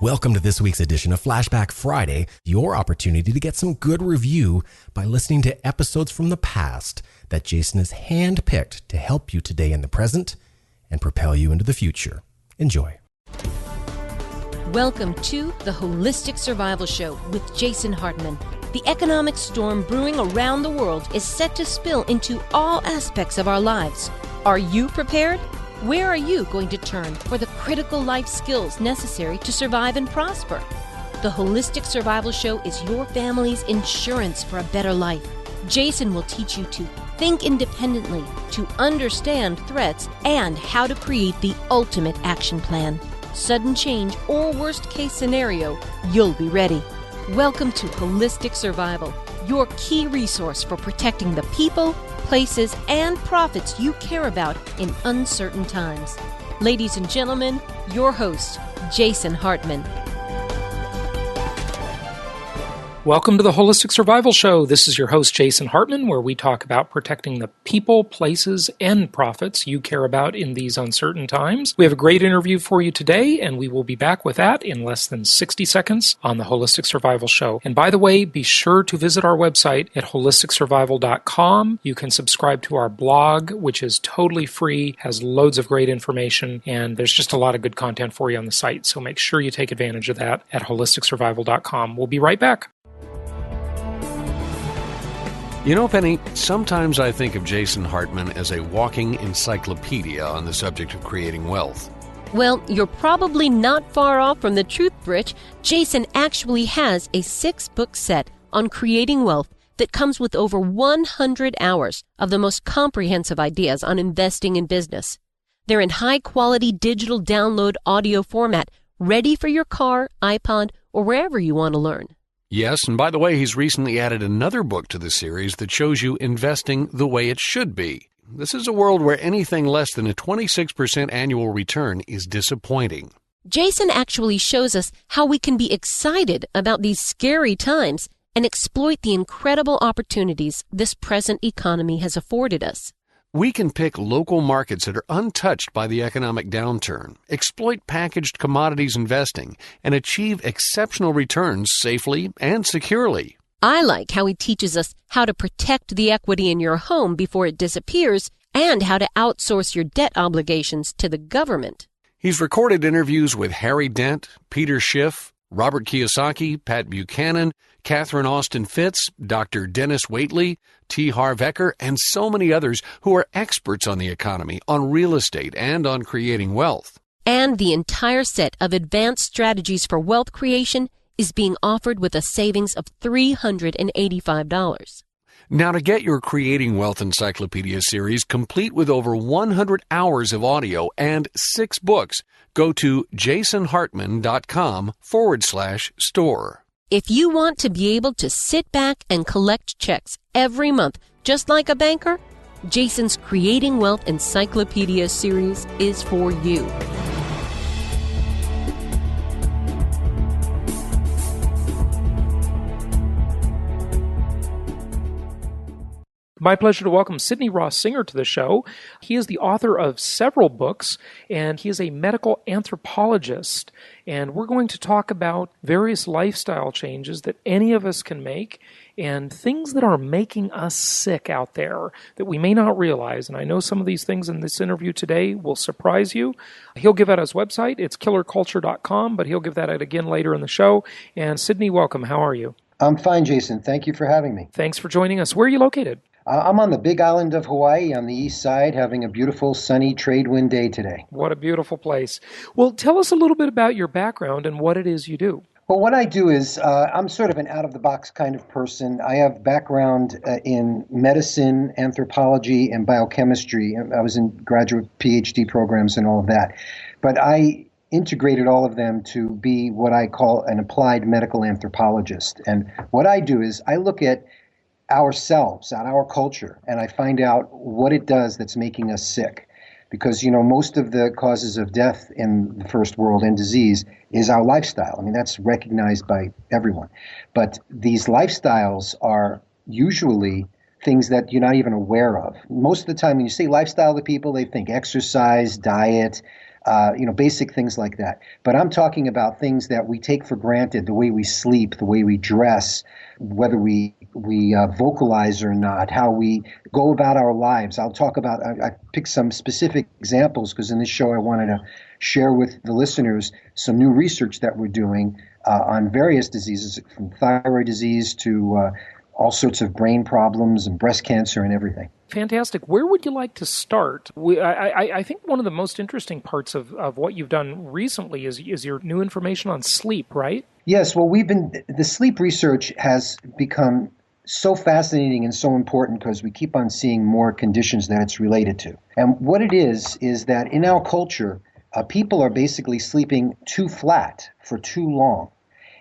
Welcome to this week's edition of Flashback Friday, your opportunity to get some good review by listening to episodes from the past that Jason has handpicked to help you today in the present and propel you into the future. Enjoy. Welcome to the Holistic Survival Show with Jason Hartman. The economic storm brewing around the world is set to spill into all aspects of our lives. Are you prepared? Where are you going to turn for the critical life skills necessary to survive and prosper? The Holistic Survival Show is your family's insurance for a better life. Jason will teach you to think independently, to understand threats, and how to create the ultimate action plan. Sudden change or worst case scenario, you'll be ready. Welcome to Holistic Survival, your key resource for protecting the people, places, and profits you care about in uncertain times. Ladies and gentlemen, your host, Jason Hartman. Welcome to the Holistic Survival Show. This is your host, Jason Hartman, where we talk about protecting the people, places, and profits you care about in these uncertain times. We have a great interview for you today, and we will be back with that in less than 60 seconds on the Holistic Survival Show. And by the way, be sure to visit our website at holisticsurvival.com. You can subscribe to our blog, which is totally free, has loads of great information, and there's just a lot of good content for you on the site. So make sure you take advantage of that at holisticsurvival.com. We'll be right back. You know, Penny, sometimes I think of Jason Hartman as a walking encyclopedia on the subject of creating wealth. Well, you're probably not far off from the truth, Britch. Jason actually has a 6-book set on creating wealth that comes with over 100 hours of the most comprehensive ideas on investing in business. They're in high-quality digital download audio format, ready for your car, iPod, or wherever you want to learn. Yes, and by the way, he's recently added another book to the series that shows you investing the way it should be. This is a world where anything less than a 26% annual return is disappointing. Jason actually shows us how we can be excited about these scary times and exploit the incredible opportunities this present economy has afforded us. We can pick local markets that are untouched by the economic downturn, exploit packaged commodities investing, and achieve exceptional returns safely and securely. I like how he teaches us how to protect the equity in your home before it disappears and how to outsource your debt obligations to the government. He's recorded interviews with Harry Dent, Peter Schiff, Robert Kiyosaki, Pat Buchanan, Catherine Austin Fitz, Dr. Dennis Waitley, T. Harv Eker, and so many others who are experts on the economy, on real estate, and on creating wealth. And the entire set of advanced strategies for wealth creation is being offered with a savings of $385. Now, to get your Creating Wealth Encyclopedia series, complete with over 100 hours of audio and 6 books, go to jasonhartman.com/store. If you want to be able to sit back and collect checks every month, just like a banker, Jason's Creating Wealth Encyclopedia series is for you. My pleasure to welcome Sidney Ross Singer to the show. He is the author of several books, and he is a medical anthropologist. And we're going to talk about various lifestyle changes that any of us can make and things that are making us sick out there that we may not realize. And I know some of these things in this interview today will surprise you. He'll give out his website. It's killerculture.com, but he'll give that out again later in the show. And Sidney, welcome. How are you? I'm fine, Jason. Thank you for having me. Thanks for joining us. Where are you located? I'm on the big island of Hawaii on the east side, having a beautiful, sunny trade wind day today. What a beautiful place. Well, tell us a little bit about your background and what it is you do. Well, what I do is I'm sort of an out-of-the-box kind of person. I have background in medicine, anthropology, and biochemistry. I was in graduate PhD programs and all of that. But I integrated all of them to be what I call an applied medical anthropologist. And what I do is I look at ourselves, at our culture, and I find out what it does that's making us sick. Because, you know, most of the causes of death in the first world and disease is our lifestyle. I mean, that's recognized by everyone. But these lifestyles are usually things that you're not even aware of. Most of the time when you say lifestyle to people, they think exercise, diet, basic things like that. But I'm talking about things that we take for granted, the way we sleep, the way we dress, whether we vocalize or not, how we go about our lives. I'll talk about, I picked some specific examples because in this show I wanted to share with the listeners some new research that we're doing on various diseases, from thyroid disease to all sorts of brain problems and breast cancer and everything. Fantastic. Where would you like to start? I think one of the most interesting parts of what you've done recently is your new information on sleep, right? Yes. Well, the sleep research has become so fascinating and so important because we keep on seeing more conditions that it's related to. And what it is that in our culture, people are basically sleeping too flat for too long.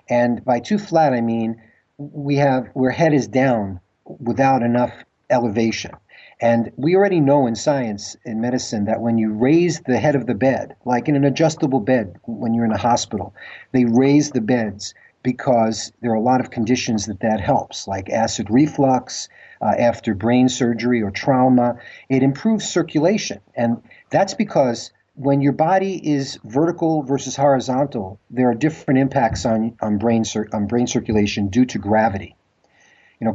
And by too flat, I mean where head is down without enough elevation. And we already know in science, in medicine, that when you raise the head of the bed, like in an adjustable bed when you're in a hospital, they raise the beds because there are a lot of conditions that helps, like acid reflux, after brain surgery or trauma. It improves circulation. And that's because when your body is vertical versus horizontal, there are different impacts on brain circulation due to gravity.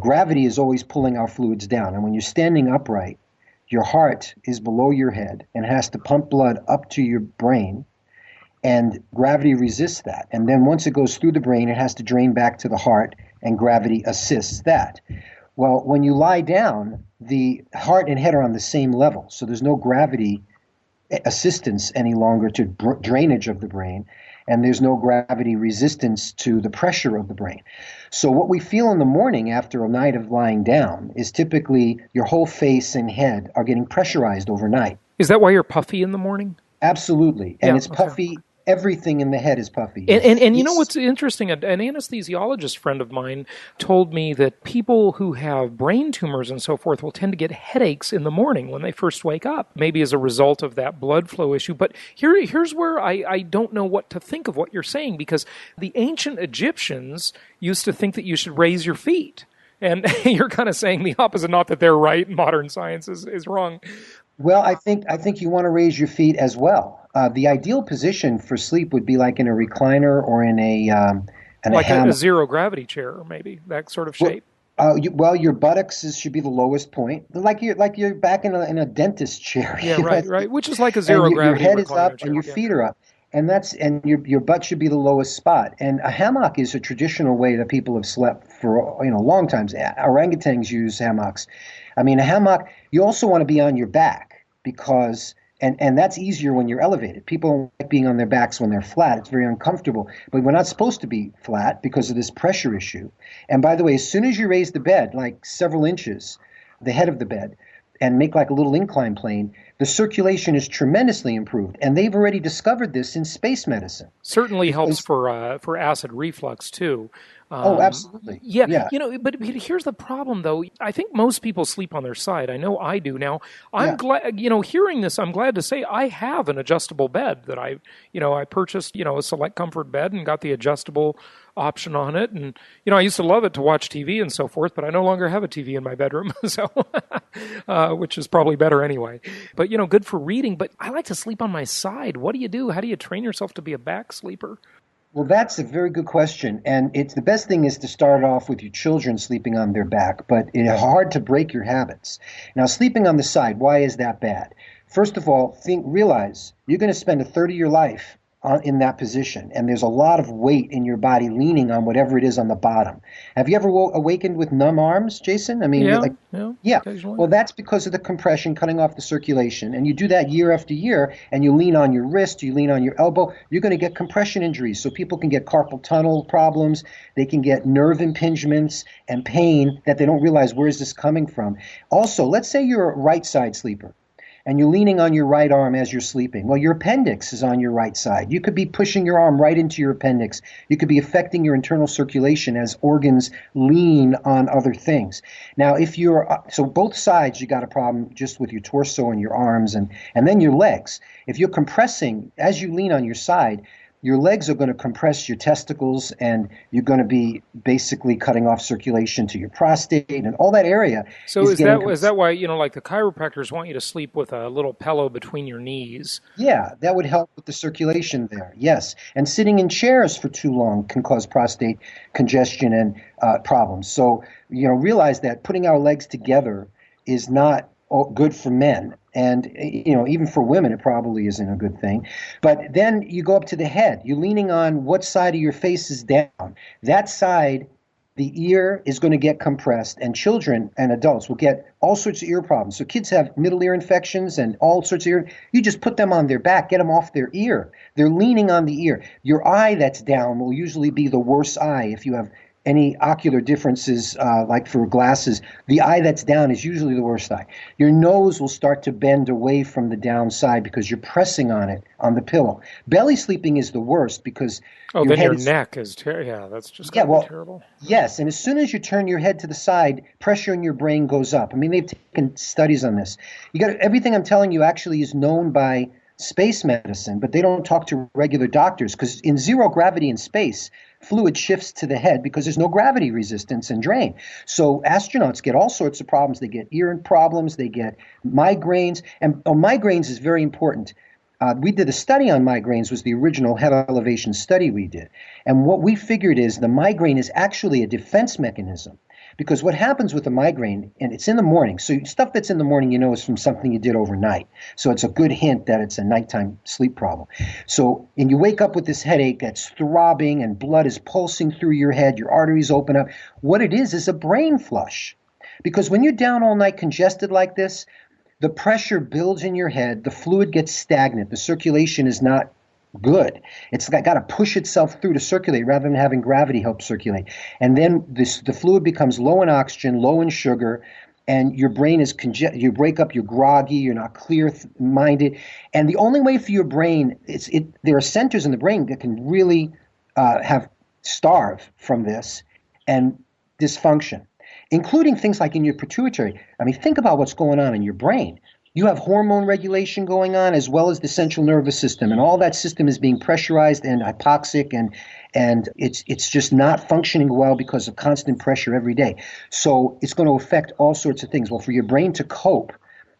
Gravity is always pulling our fluids down. And when you're standing upright, your heart is below your head and has to pump blood up to your brain. And gravity resists that. And then once it goes through the brain, it has to drain back to the heart, and gravity assists that. Well, when you lie down, the heart and head are on the same level. So there's no gravity assistance any longer to drainage of the brain, and there's no gravity resistance to the pressure of the brain. So what we feel in the morning after a night of lying down is typically your whole face and head are getting pressurized overnight. Is that why you're puffy in the morning? Absolutely. And it's puffy. Okay. Everything in the head is puffy. And you know what's interesting? An anesthesiologist friend of mine told me that people who have brain tumors and so forth will tend to get headaches in the morning when they first wake up, maybe as a result of that blood flow issue. But here's where I don't know what to think of what you're saying, because the ancient Egyptians used to think that you should raise your feet. And you're kind of saying the opposite, not that they're right, modern science is wrong. Well, I think you want to raise your feet as well. The ideal position for sleep would be like in a recliner or in a a zero gravity chair, maybe that sort of shape. Well, your buttocks should be the lowest point, like you're back in a dentist chair. Yeah, right. Which is like a zero gravity. Your head is up chair, and your feet are up, and your butt should be the lowest spot. And a hammock is a traditional way that people have slept for long times. Orangutans use hammocks. I mean, a hammock. You also want to be on your back because. And that's easier when you're elevated. People don't like being on their backs when they're flat. It's very uncomfortable. But we're not supposed to be flat because of this pressure issue. And by the way, as soon as you raise the bed, like several inches, the head of the bed, and make like a little incline plane, the circulation is tremendously improved. And they've already discovered this in space medicine. Certainly helps for acid reflux, too. Absolutely. Yeah. But here's the problem, though. I think most people sleep on their side. I know I do. Now, I'm glad, hearing this, I'm glad to say I have an adjustable bed that I purchased, a Select Comfort bed and got the adjustable option on it. And, I used to love it to watch TV and so forth, but I no longer have a TV in my bedroom, so which is probably better anyway. But, good for reading. But I like to sleep on my side. What do you do? How do you train yourself to be a back sleeper? Well, that's a very good question. And the best thing is to start off with your children sleeping on their back, but it's hard to break your habits. Now, sleeping on the side, why is that bad? First of all, realize you're going to spend a third of your life in that position, and there's a lot of weight in your body leaning on whatever it is on the bottom. Have you ever awakened with numb arms, Jason? I mean, yeah. Well, that's because of the compression cutting off the circulation, and you do that year after year, and you lean on your wrist, you lean on your elbow, you're going to get compression injuries. So people can get carpal tunnel problems, they can get nerve impingements and pain that they don't realize where is this coming from. Also, let's say you're a right side sleeper, and you're leaning on your right arm as you're sleeping. Well, your appendix is on your right side. You could be pushing your arm right into your appendix. You could be affecting your internal circulation as organs lean on other things. Now, so both sides, you got a problem just with your torso and your arms and then your legs. If you're compressing as you lean on your side, your legs are going to compress your testicles, and you're going to be basically cutting off circulation to your prostate, and all that area. So is that why, like the chiropractors want you to sleep with a little pillow between your knees? Yeah, that would help with the circulation there. Yes, and sitting in chairs for too long can cause prostate congestion and problems. So realize that putting our legs together is not good for men. And, even for women, it probably isn't a good thing. But then you go up to the head. You're leaning on what side of your face is down. That side, the ear is going to get compressed, and children and adults will get all sorts of ear problems. So kids have middle ear infections and all sorts of ear. You just put them on their back, get them off their ear. They're leaning on the ear. Your eye that's down will usually be the worst eye if you have any ocular differences, like for glasses. The eye that's down is usually the worst eye. Your nose will start to bend away from the downside because you're pressing on it, on the pillow. Belly sleeping is the worst because your neck is that's just terrible. Yes, and as soon as you turn your head to the side, pressure in your brain goes up. I mean, they've taken studies on this. Everything I'm telling you actually is known by space medicine, but they don't talk to regular doctors because in zero gravity in space, fluid shifts to the head because there's no gravity resistance and drain. So astronauts get all sorts of problems. They get ear problems. They get migraines. And migraines is very important. We did a study on migraines, was the original head elevation study we did. And what we figured is the migraine is actually a defense mechanism. Because what happens with a migraine, and it's in the morning, so stuff that's in the morning is from something you did overnight. So it's a good hint that it's a nighttime sleep problem. So, and you wake up with this headache that's throbbing and blood is pulsing through your head, your arteries open up. What it is a brain flush. Because when you're down all night congested like this, the pressure builds in your head, the fluid gets stagnant, the circulation is not good. It's got to push itself through to circulate rather than having gravity help circulate. And then the fluid becomes low in oxygen, low in sugar, and your brain is you break up, you're groggy, you're not clear-minded. And the only way for your brain, there are centers in the brain that can really starve from this and dysfunction, including things like in your pituitary. I mean, think about what's going on in your brain. You have hormone regulation going on as well as the central nervous system, and all that system is being pressurized and hypoxic, and it's just not functioning well because of constant pressure every day. So it's going to affect all sorts of things. Well, for your brain to cope,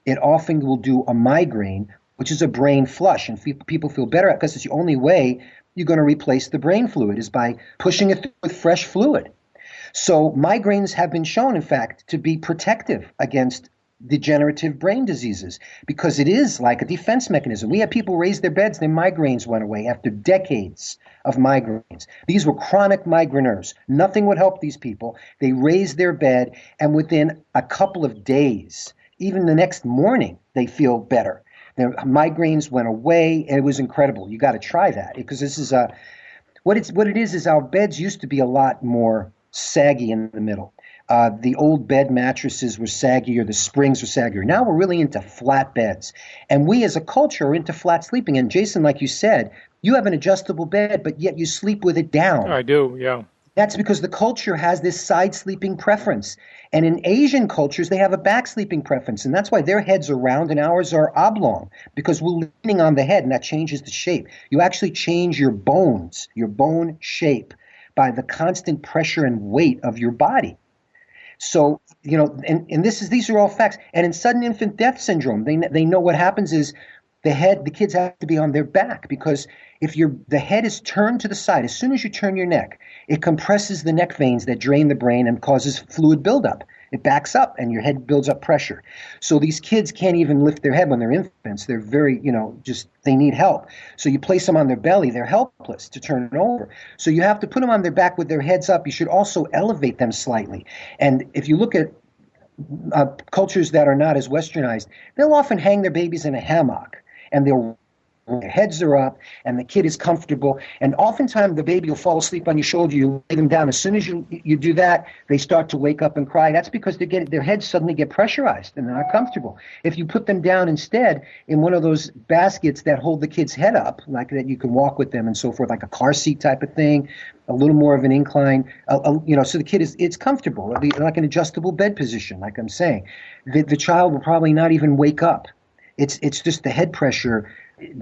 it often will do a migraine, which is a brain flush, and people feel better because it's the only way you're going to replace the brain fluid is by pushing it through with fresh fluid. So migraines have been shown, in fact, to be protective against degenerative brain diseases because it is like a defense mechanism. We had people raise their beds, their migraines went away after decades of migraines. These were chronic migraineurs. Nothing would help these people. They raised their bed, and within a couple of days, even the next morning, they feel better. Their migraines went away, and it was incredible. You got to try that because this is what it is our beds used to be a lot more saggy in the middle. The old bed mattresses were saggier, the springs were saggier. Now we're really into flat beds. And we as a culture are into flat sleeping. And Jason, like you said, you have an adjustable bed, but yet you sleep with it down. I do, yeah. That's because the culture has this side sleeping preference. And in Asian cultures, they have a back sleeping preference. And that's why their heads are round and ours are oblong, because we're leaning on the head and that changes the shape. You actually change your bones, your bone shape, by the constant pressure and weight of your body. So, and these are all facts. And in sudden infant death syndrome, they know what happens is the kids have to be on their back because if the head is turned to the side, as soon as you turn your neck, it compresses the neck veins that drain the brain and causes fluid buildup. It backs up and your head builds up pressure. So these kids can't even lift their head when they're infants. They're very, they need help. So you place them on their belly. They're helpless to turn over. So you have to put them on their back with their heads up. You should also elevate them slightly. And if you look at cultures that are not as westernized, they'll often hang their babies in a hammock and their heads are up and the kid is comfortable. And oftentimes the baby will fall asleep on your shoulder. You lay them down. As soon as you do that, they start to wake up and cry. That's because their heads suddenly get pressurized and they're not comfortable. If you put them down instead in one of those baskets that hold the kid's head up, like that you can walk with them and so forth, like a car seat type of thing, a little more of an incline, so the kid it's comfortable, like an adjustable bed position, like I'm saying. The child will probably not even wake up. It's just the head pressure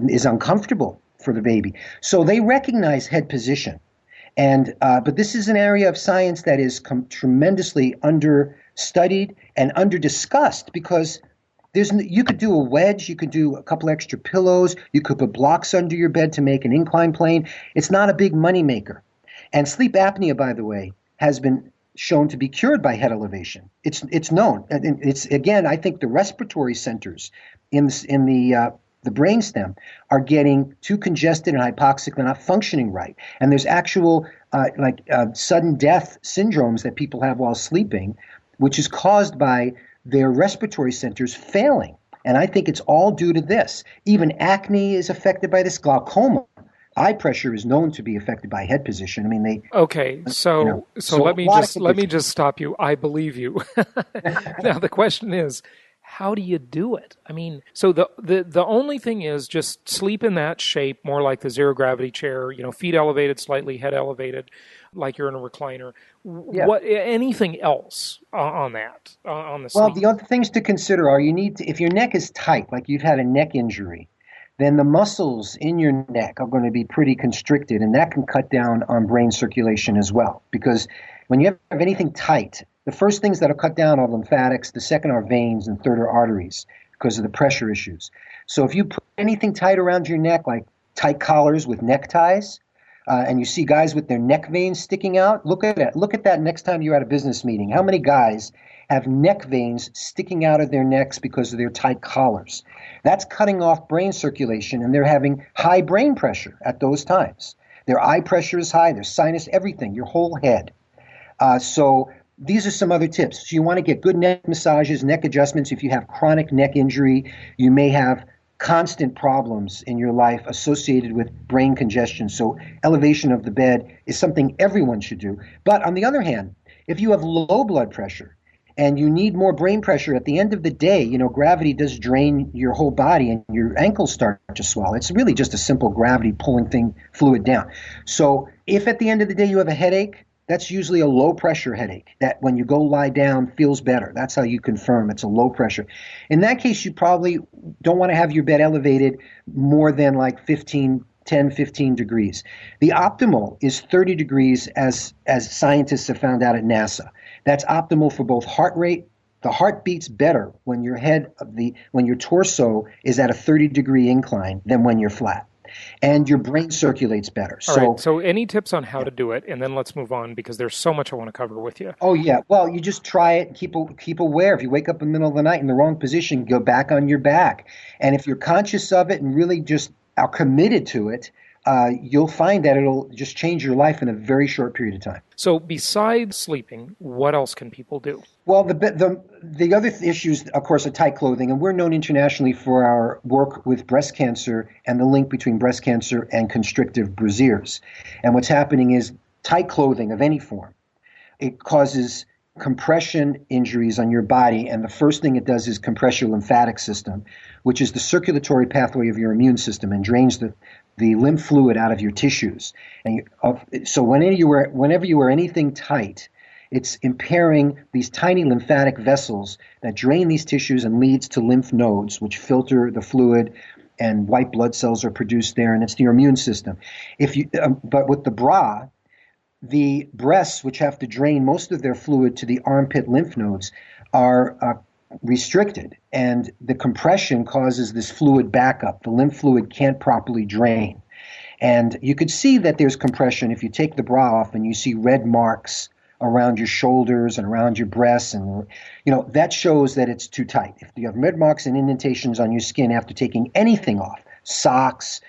is uncomfortable for the baby. So they recognize head position. And but this is an area of science that is tremendously understudied and under-discussed because you could do a wedge, you could do a couple extra pillows, you could put blocks under your bed to make an incline plane. It's not a big moneymaker. And sleep apnea, by the way, has been shown to be cured by head elevation. It's known. And it's, again, I think the respiratory centers in the brainstem are getting too congested and hypoxic. They're not functioning right. And there's actual sudden death syndromes that people have while sleeping, which is caused by their respiratory centers failing. And I think it's all due to this. Even acne is affected by this. Glaucoma, eye pressure, is known to be affected by head position. I mean, Okay, so let me just stop you. I believe you. Now the question is, how do you do it? I mean, so the only thing is just sleep in that shape, more like the zero gravity chair, feet elevated slightly, head elevated, like you're in a recliner. Yeah. What anything else on that on the sleep? Well, the other things to consider are if your neck is tight, like you've had a neck injury, then the muscles in your neck are going to be pretty constricted, and that can cut down on brain circulation as well. Because when you have anything tight, the first things that are cut down are lymphatics, the second are veins, and third are arteries because of the pressure issues. So if you put anything tight around your neck, like tight collars with neckties, and you see guys with their neck veins sticking out, look at that next time you're at a business meeting. How many guys have neck veins sticking out of their necks because of their tight collars? That's cutting off brain circulation, and they're having high brain pressure at those times. Their eye pressure is high, their sinus, everything, your whole head. So these are some other tips. So you want to get good neck massages, neck adjustments. If you have chronic neck injury, you may have constant problems in your life associated with brain congestion. So elevation of the bed is something everyone should do. But on the other hand, if you have low blood pressure and you need more brain pressure, at the end of the day, gravity does drain your whole body and your ankles start to swell. It's really just a simple gravity pulling fluid down. So if at the end of the day you have a headache, that's usually a low pressure headache that when you go lie down feels better. That's how you confirm it's a low pressure. In that case, you probably don't want to have your bed elevated more than like 10, 15 degrees. The optimal is 30 degrees as scientists have found out at NASA. That's optimal for both heart rate. The heart beats better when when your torso is at a 30-degree incline than when you're flat. And your brain circulates better. All right. So any tips on how to do it? And then let's move on because there's so much I want to cover with you. Oh, yeah. Well, you just try it and keep aware. If you wake up in the middle of the night in the wrong position, go back on your back. And if you're conscious of it and really just are committed to it, you'll find that it'll just change your life in a very short period of time. So besides sleeping, what else can people do? Well, the other issues, of course, are tight clothing, and we're known internationally for our work with breast cancer and the link between breast cancer and constrictive brasiers. And what's happening is tight clothing of any form, it causes compression injuries on your body, and the first thing it does is compress your lymphatic system, which is the circulatory pathway of your immune system, and drains the lymph fluid out of your tissues. And so whenever you wear anything tight, it's impairing these tiny lymphatic vessels that drain these tissues and leads to lymph nodes, which filter the fluid, and white blood cells are produced there, and it's your immune system. But with the bra, the breasts, which have to drain most of their fluid to the armpit lymph nodes, are restricted, and the compression causes this fluid backup. The lymph fluid can't properly drain. And you could see that there's compression if you take the bra off and you see red marks around your shoulders and around your breasts, and that shows that it's too tight. If you have red marks and indentations on your skin after taking anything off, socks,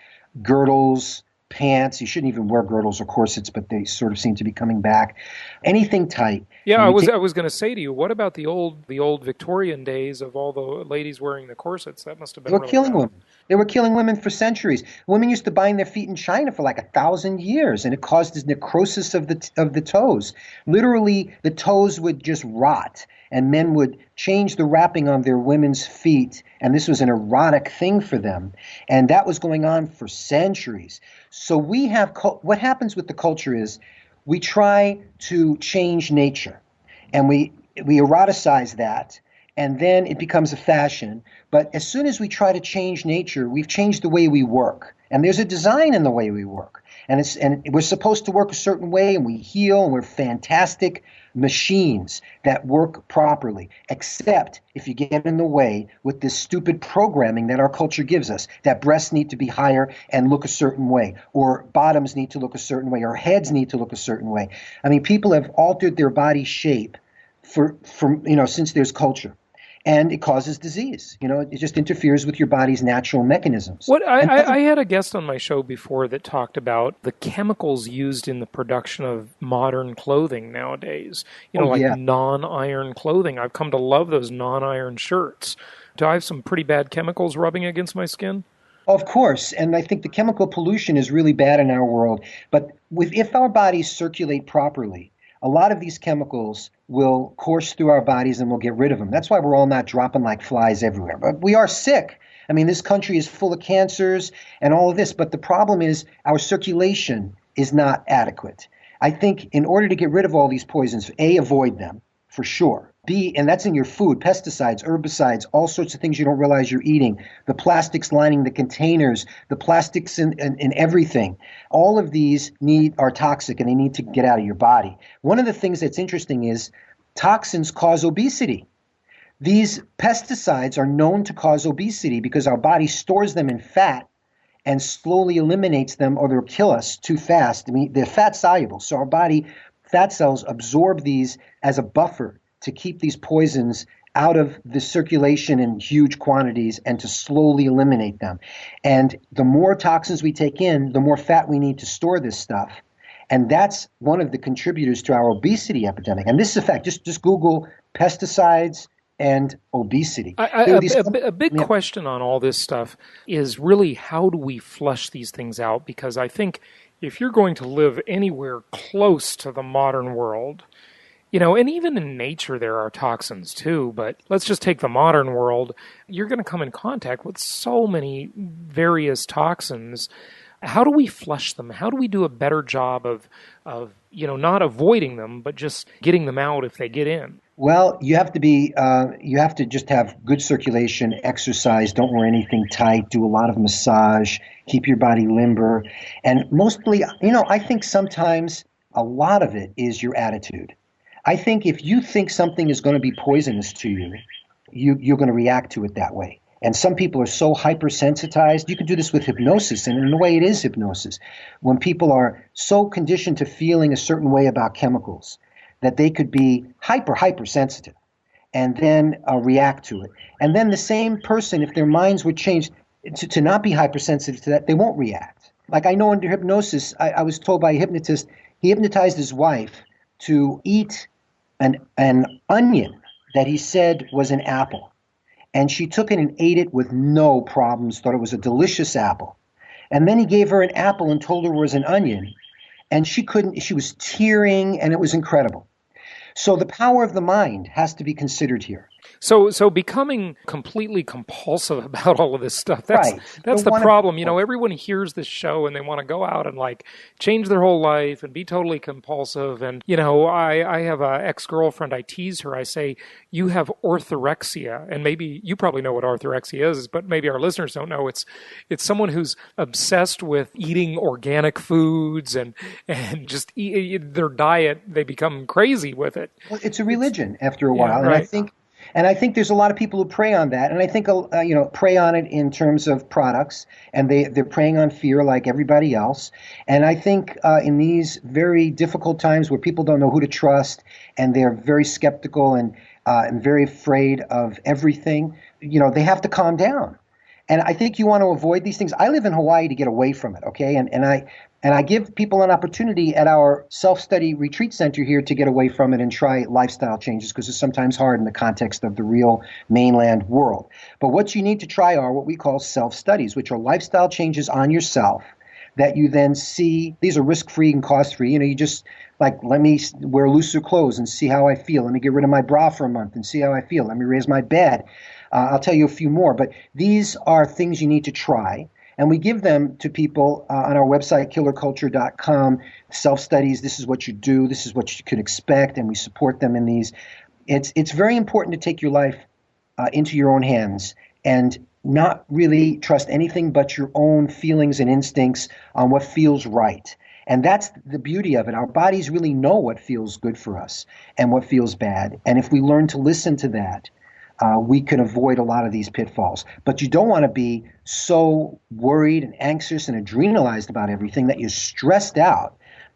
girdles, pants — you shouldn't even wear girdles or corsets, but they sort of seem to be coming back — anything tight. Yeah, I was going to say to you, what about the old Victorian days of all the ladies wearing the corsets? That must have been really killing bad. women. They were killing women for centuries. Women used to bind their feet in China for like 1,000 years, and it caused this necrosis of the toes. Literally, the toes would just rot, and men would change the wrapping on their women's feet, and this was an erotic thing for them. And that was going on for centuries. So what happens with the culture is we try to change nature, and we eroticize that, and then it becomes a fashion. But as soon as we try to change nature, we've changed the way we work. And there's a design in the way we work. And we're supposed to work a certain way, and we heal, and we're fantastic machines that work properly, except if you get in the way with this stupid programming that our culture gives us, that breasts need to be higher and look a certain way, or bottoms need to look a certain way, or heads need to look a certain way. I mean, people have altered their body shape since there's culture. And it causes disease. It just interferes with your body's natural mechanisms. I had a guest on my show before that talked about the chemicals used in the production of modern clothing nowadays. Non-iron clothing. I've come to love those non-iron shirts. Do I have some pretty bad chemicals rubbing against my skin? Of course, and I think the chemical pollution is really bad in our world. But if our bodies circulate properly, a lot of these chemicals will course through our bodies and we'll get rid of them. That's why we're all not dropping like flies everywhere. But we are sick. I mean, this country is full of cancers and all of this. But the problem is our circulation is not adequate. I think in order to get rid of all these poisons, A, avoid them for sure. B, and that's in your food, pesticides, herbicides, all sorts of things you don't realize you're eating, the plastics lining the containers, the plastics in everything. All of these are toxic and they need to get out of your body. One of the things that's interesting is toxins cause obesity. These pesticides are known to cause obesity because our body stores them in fat and slowly eliminates them or they'll kill us too fast. I mean, they're fat soluble, so our body fat cells absorb these as a buffer to keep these poisons out of the circulation in huge quantities and to slowly eliminate them. And the more toxins we take in, the more fat we need to store this stuff. And that's one of the contributors to our obesity epidemic. And this is a fact. Just Google pesticides and obesity. A big question on all this stuff is really how do we flush these things out? Because I think if you're going to live anywhere close to the modern world, and even in nature there are toxins too, but let's just take the modern world. You're going to come in contact with so many various toxins. How do we flush them? How do we do a better job of not avoiding them, but just getting them out if they get in? Well, you have to just have good circulation, exercise, don't wear anything tight, do a lot of massage, keep your body limber. And mostly, I think sometimes a lot of it is your attitude. I think if you think something is going to be poisonous to you, you're going to react to it that way. And some people are so hypersensitized. You can do this with hypnosis, and in a way it is hypnosis. When people are so conditioned to feeling a certain way about chemicals that they could be hypersensitive and then react to it. And then the same person, if their minds would change to not be hypersensitive to that, they won't react. Like I know under hypnosis, I was told by a hypnotist, he hypnotized his wife to eat an onion that he said was an apple. And she took it and ate it with no problems, thought it was a delicious apple. And then he gave her an apple and told her it was an onion. And she was tearing, and it was incredible. So the power of the mind has to be considered here. So becoming completely compulsive about all of this stuff, that's the problem. Everyone hears this show and they want to go out and change their whole life and be totally compulsive. And, I have an ex-girlfriend, I tease her, I say, you have orthorexia. And maybe you probably know what orthorexia is, but maybe our listeners don't know. It's someone who's obsessed with eating organic foods and just their diet. They become crazy with it. Well, it's a religion after a while. Yeah, right. And I think there's a lot of people who prey on that, and I think prey on it in terms of products, and they're preying on fear like everybody else. And I think in these very difficult times where people don't know who to trust, and they're very skeptical and very afraid of everything, they have to calm down. And I think you want to avoid these things. I live in Hawaii to get away from it, okay? And I give people an opportunity at our self-study retreat center here to get away from it and try lifestyle changes because it's sometimes hard in the context of the real mainland world. But what you need to try are what we call self-studies, which are lifestyle changes on yourself that you then see. These are risk-free and cost-free. You just let me wear looser clothes and see how I feel. Let me get rid of my bra for a month and see how I feel. Let me raise my bed. I'll tell you a few more, but these are things you need to try. And we give them to people on our website, killerculture.com, self-studies. This is what you do. This is what you can expect. And we support them in these. It's very important to take your life into your own hands and not really trust anything but your own feelings and instincts on what feels right. And that's the beauty of it. Our bodies really know what feels good for us and what feels bad. And if we learn to listen to that, we can avoid a lot of these pitfalls. But you don't want to be so worried and anxious and adrenalized about everything that you're stressed out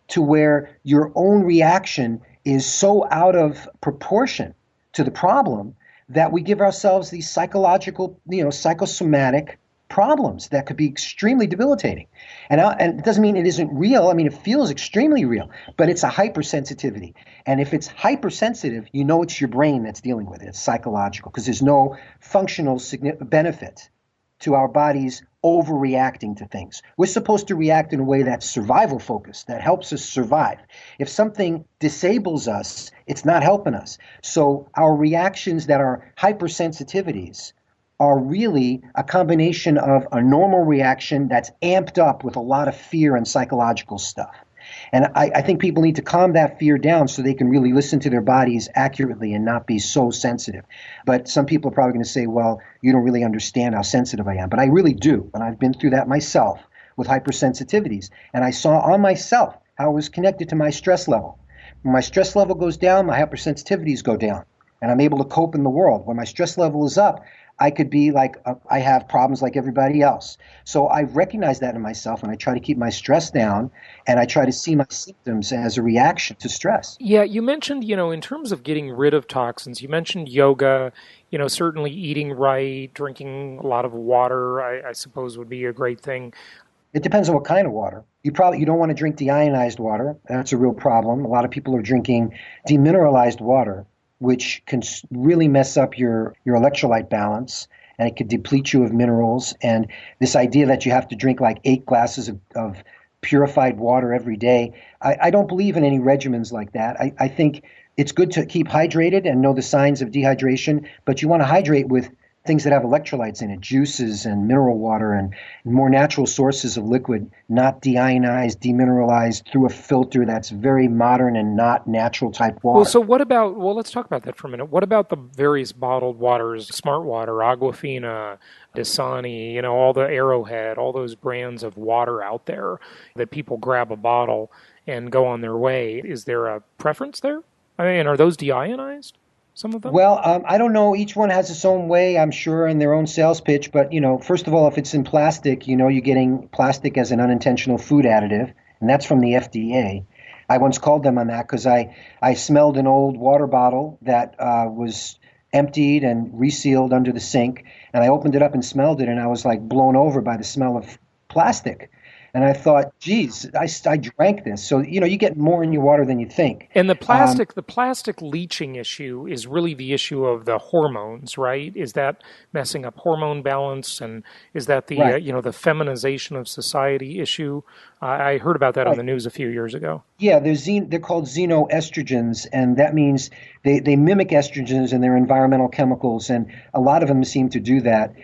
to where your own reaction is so out of proportion to the problem that we give ourselves these psychological, psychosomatic problems that could be extremely debilitating. And it doesn't mean it isn't real. I mean, it feels extremely real, but it's a hypersensitivity. And if it's hypersensitive, you know it's your brain that's dealing with it. It's psychological because there's no functional benefit to our bodies overreacting to things. We're supposed to react in a way that's survival focused, that helps us survive. If something disables us, it's not helping us. So our reactions that are hypersensitivities are really a combination of a normal reaction that's amped up with a lot of fear and psychological stuff. And I think people need to calm that fear down so they can really listen to their bodies accurately and not be so sensitive. But some people are probably going to say, well, you don't really understand how sensitive I am. But I really do. And I've been through that myself with hypersensitivities. And I saw on myself how it was connected to my stress level. When my stress level goes down, my hypersensitivities go down. And I'm able to cope in the world. When my stress level is up, I could be like, I have problems like everybody else. So I recognize that in myself, and I try to keep my stress down, and I try to see my symptoms as a reaction to stress. Yeah, you mentioned, in terms of getting rid of toxins, you mentioned yoga, certainly eating right, drinking a lot of water, I suppose would be a great thing. It depends on what kind of water. You don't want to drink deionized water. That's a real problem. A lot of people are drinking demineralized water, which can really mess up your electrolyte balance, and it could deplete you of minerals. And this idea that you have to drink like 8 glasses of purified water every day, I don't believe in any regimens like that. I think it's good to keep hydrated and know the signs of dehydration, but you want to hydrate with things that have electrolytes in it, juices and mineral water and more natural sources of liquid, not deionized, demineralized through a filter that's very modern and not natural type water. Well, so let's talk about that for a minute. What about the various bottled waters, Smart Water, Aquafina, Dasani, all the Arrowhead, all those brands of water out there that people grab a bottle and go on their way? Is there a preference there? I mean, are those deionized? Some of them? Well, I don't know. Each one has its own way, I'm sure, in their own sales pitch. But, first of all, if it's in plastic, you're getting plastic as an unintentional food additive, and that's from the FDA. I once called them on that because I smelled an old water bottle that was emptied and resealed under the sink, and I opened it up and smelled it, and I was like blown over by the smell of plastic. And I thought, geez, I drank this. So, you get more in your water than you think. And the plastic leaching issue is really the issue of the hormones, right? Is that messing up hormone balance? And is that the, right. The feminization of society issue? I heard about that on the news a few years ago. Yeah, they're called xenoestrogens, and that means they mimic estrogens and they're environmental chemicals, and a lot of them seem to do that.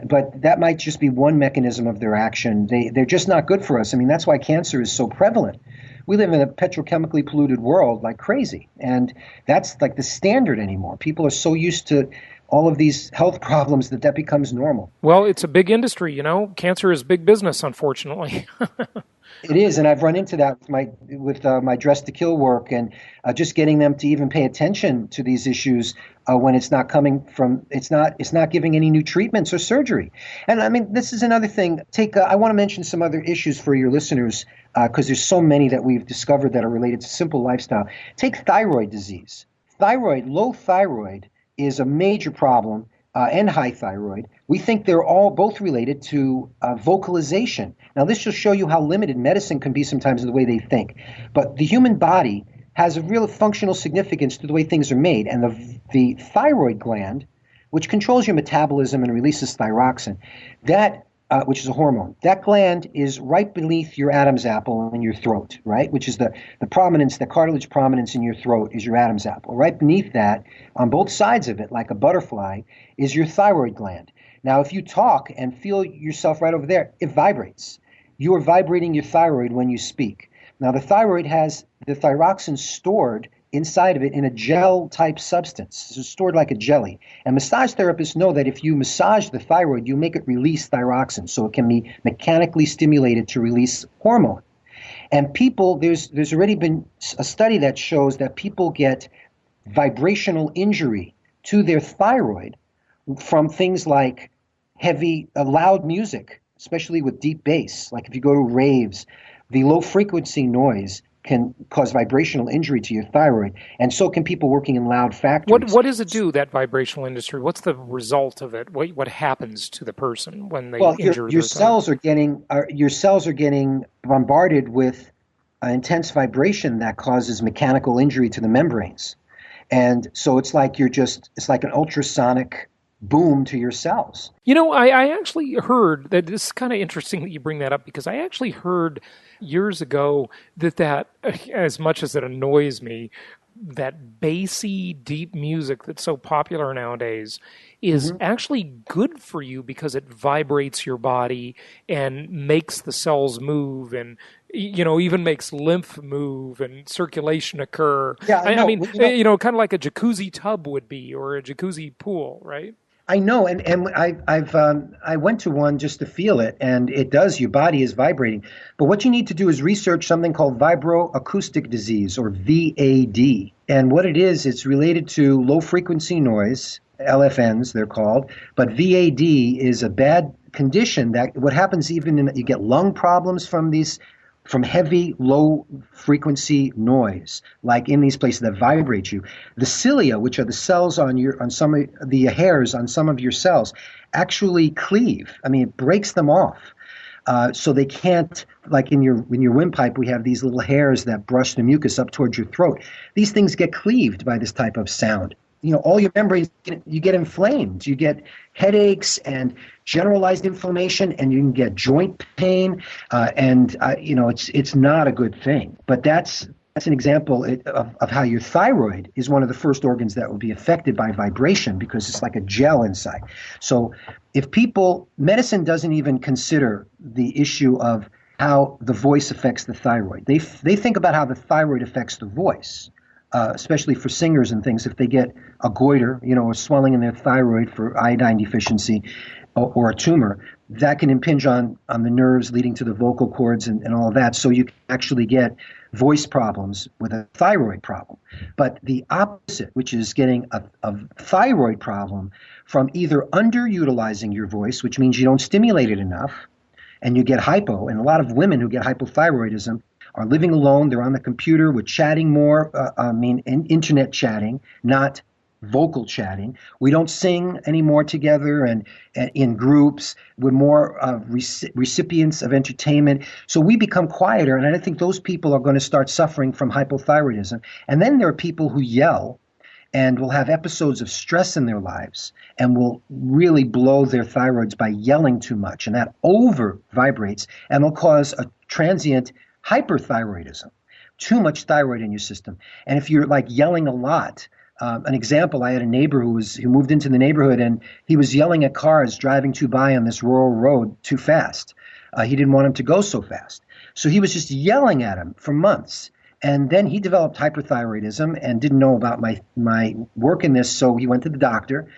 But that might just be one mechanism of their action. They're just not good for us. I mean, that's why cancer is so prevalent. We live in a petrochemically polluted world like crazy, and that's like the standard anymore. People are so used to all of these health problems that becomes normal. Well, it's a big industry, Cancer is big business, unfortunately. It is, and I've run into that with my Dress to Kill work, and just getting them to even pay attention to these issues when it's not giving any new treatments or surgery. And I mean, this is another thing. I want to mention some other issues for your listeners because there's so many that we've discovered that are related to simple lifestyle. Take thyroid disease. Low thyroid is a major problem. And high thyroid, we think they're both related to vocalization. Now, this will show you how limited medicine can be sometimes in the way they think. But the human body has a real functional significance to the way things are made. And the thyroid gland, which controls your metabolism and releases thyroxine, which is a hormone, that gland is right beneath your Adam's apple in your throat, right? Which is the prominence, the cartilage prominence in your throat is your Adam's apple. Right beneath that, on both sides of it, like a butterfly, is your thyroid gland. Now, if you talk and feel yourself right over there, it vibrates. You are vibrating your thyroid when you speak. Now, the thyroid has the thyroxine stored inside of it in a gel-type substance. It's stored like a jelly. And massage therapists know that if you massage the thyroid, you make it release thyroxine, so it can be mechanically stimulated to release hormone. And people, there's already been a study that shows that people get vibrational injury to their thyroid from things like heavy, loud music, especially with deep bass. Like if you go to raves, the low frequency noise can cause vibrational injury to your thyroid, and so can people working in loud factories. What does it do, that vibrational industry? What's the result of it? What happens to the person when they injure your their cells are getting bombarded with intense vibration that causes mechanical injury to the membranes, and so it's like an ultrasonic boom to your cells. I actually heard that. This is kind of interesting that you bring that up, because I actually heard years ago that as much as it annoys me, that bassy, deep music that's so popular nowadays is actually good for you because it vibrates your body and makes the cells move, and even makes lymph move and circulation occur. Yeah, I mean, kind of like a jacuzzi tub would be, or a jacuzzi pool, right? I know, and I went to one just to feel it, and it does. Your body is vibrating, but what you need to do is research something called vibroacoustic disease, or VAD, and what it is, it's related to low frequency noise, LFNs they're called, but VAD is a bad condition that what happens you get lung problems from heavy, low-frequency noise, like in these places that vibrate you. The cilia, which are the cells on some of the hairs on some of your cells, actually cleave. I mean, it breaks them off. So they can't, like in your windpipe, we have these little hairs that brush the mucus up towards your throat. These things get cleaved by this type of sound. All your membranes, you get inflamed. You get headaches and generalized inflammation, and you can get joint pain. It's not a good thing. But that's an example of how your thyroid is one of the first organs that will be affected by vibration, because it's like a gel inside. So medicine doesn't even consider the issue of how the voice affects the thyroid. They think about how the thyroid affects the voice. Especially for singers and things, if they get a goiter, a swelling in their thyroid for iodine deficiency or a tumor, that can impinge on the nerves leading to the vocal cords and all of that. So you can actually get voice problems with a thyroid problem. But the opposite, which is getting a thyroid problem from either underutilizing your voice, which means you don't stimulate it enough, and you get hypo, and a lot of women who get hypothyroidism are living alone. They're on the computer. We're chatting more, internet chatting, not vocal chatting. We don't sing anymore together and in groups. We're more recipients of entertainment. So we become quieter, and I think those people are going to start suffering from hypothyroidism. And then there are people who yell and will have episodes of stress in their lives and will really blow their thyroids by yelling too much, and that over vibrates and will cause a transient hyperthyroidism, too much thyroid in your system. And if you're like yelling a lot, an example, I had a neighbor who moved into the neighborhood, and he was yelling at cars driving by on this rural road too fast. He didn't want them to go so fast. So he was just yelling at him for months. And then he developed hyperthyroidism and didn't know about my work in this, so he went to the doctor.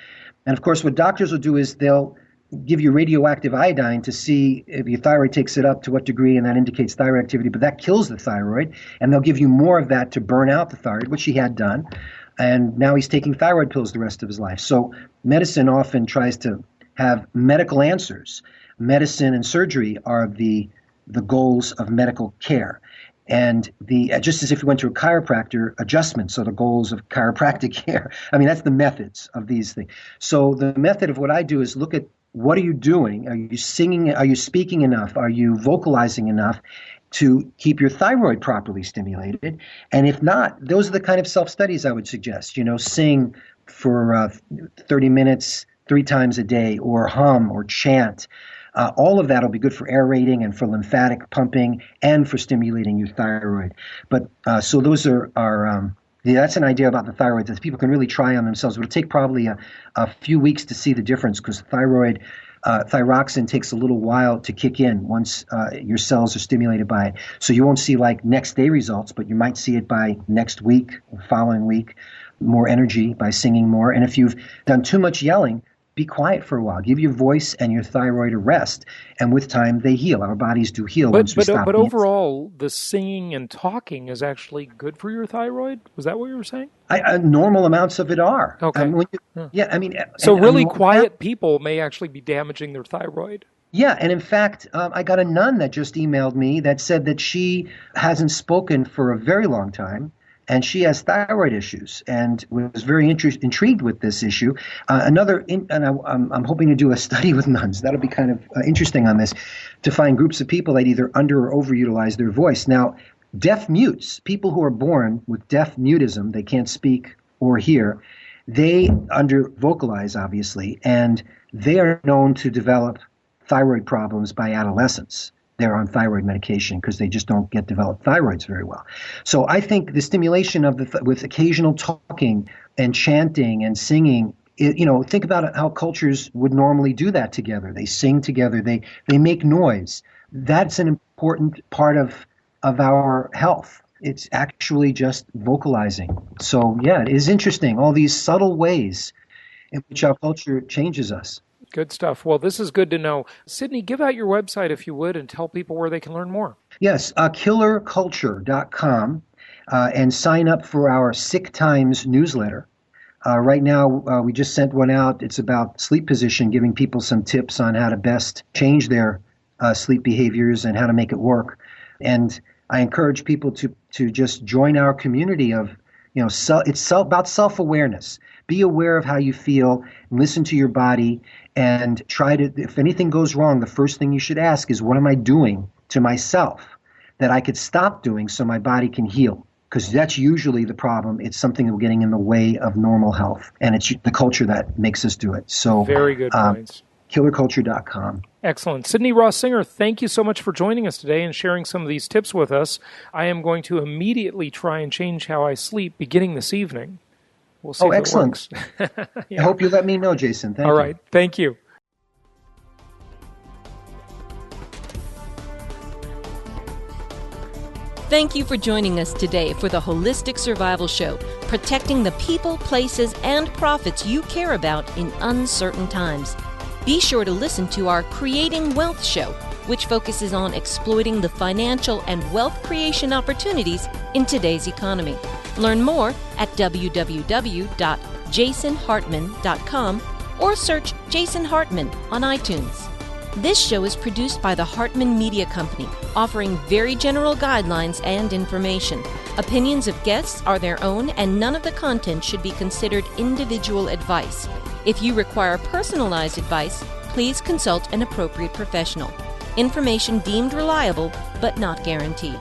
And of course, what doctors will do is they'll give you radioactive iodine to see if your thyroid takes it up, to what degree, and that indicates thyroid activity, but that kills the thyroid, and they'll give you more of that to burn out the thyroid, which he had done, and now he's taking thyroid pills the rest of his life. So medicine often tries to have medical answers. Medicine and surgery are the goals of medical care. And just as if you went to a chiropractor, adjustments are the goals of chiropractic care. I mean, that's the methods of these things. So the method of what I do is look at, what are you doing? Are you singing? Are you speaking enough? Are you vocalizing enough to keep your thyroid properly stimulated? And if not, those are the kind of self-studies I would suggest. Sing for 30 minutes 3 times a day, or hum or chant. All of that will be good for aerating and for lymphatic pumping and for stimulating your thyroid. But so those are that's an idea about the thyroid that people can really try on themselves. It'll take probably a few weeks to see the difference, because thyroid Thyroxine takes a little while to kick in once your cells are stimulated by it. So you won't see like next day results, but you might see it by next week, following week, more energy by singing more. And if you've done too much yelling, be quiet for a while. Give your voice and your thyroid a rest. And with time, they heal. Our bodies do heal once we stop. But overall, the singing and talking is actually good for your thyroid? Was that what you were saying? Normal amounts of it are. Okay. So really quiet people may actually be damaging their thyroid. Yeah, and in fact, I got a nun that just emailed me that said that she hasn't spoken for a very long time, and she has thyroid issues, and was very intrigued with this issue. I'm hoping to do a study with nuns. That'll be kind of interesting on this, to find groups of people that either under or overutilize their voice. Now, deaf mutes, people who are born with deaf mutism, they can't speak or hear, they under vocalize, obviously, and they are known to develop thyroid problems by adolescence. They're on thyroid medication because they just don't get developed thyroids very well. So I think the stimulation of with occasional talking and chanting and singing, think about how cultures would normally do that together. They sing together. They make noise. That's an important part of our health. It's actually just vocalizing. So yeah, it is interesting. All these subtle ways in which our culture changes us. Good stuff. Well, this is good to know. Sydney, give out your website if you would and tell people where they can learn more. Yes, killerculture.com, and sign up for our Sick Times newsletter. Right now, we just sent one out. It's about sleep position, giving people some tips on how to best change their sleep behaviors and how to make it work. And I encourage people to just join our community of, it's about self-awareness. Be aware of how you feel, listen to your body, and try to, if anything goes wrong, the first thing you should ask is, what am I doing to myself that I could stop doing so my body can heal? Because that's usually the problem. It's something that's getting in the way of normal health, and it's the culture that makes us do it. So very good points. Killerculture.com. Excellent. Sydney Ross Singer, thank you so much for joining us today and sharing some of these tips with us. I am going to immediately try and change how I sleep beginning this evening. We'll see if excellent. It works. Yeah. I hope you let me know, Jason. Thank you. All right. Thank you. Thank you for joining us today for the Holistic Survival Show, protecting the people, places, and profits you care about in uncertain times. Be sure to listen to our Creating Wealth show, which focuses on exploiting the financial and wealth creation opportunities in today's economy. Learn more at www.jasonhartman.com or search Jason Hartman on iTunes. This show is produced by the Hartman Media Company, offering very general guidelines and information. Opinions of guests are their own, and none of the content should be considered individual advice. If you require personalized advice, please consult an appropriate professional. Information deemed reliable, but not guaranteed.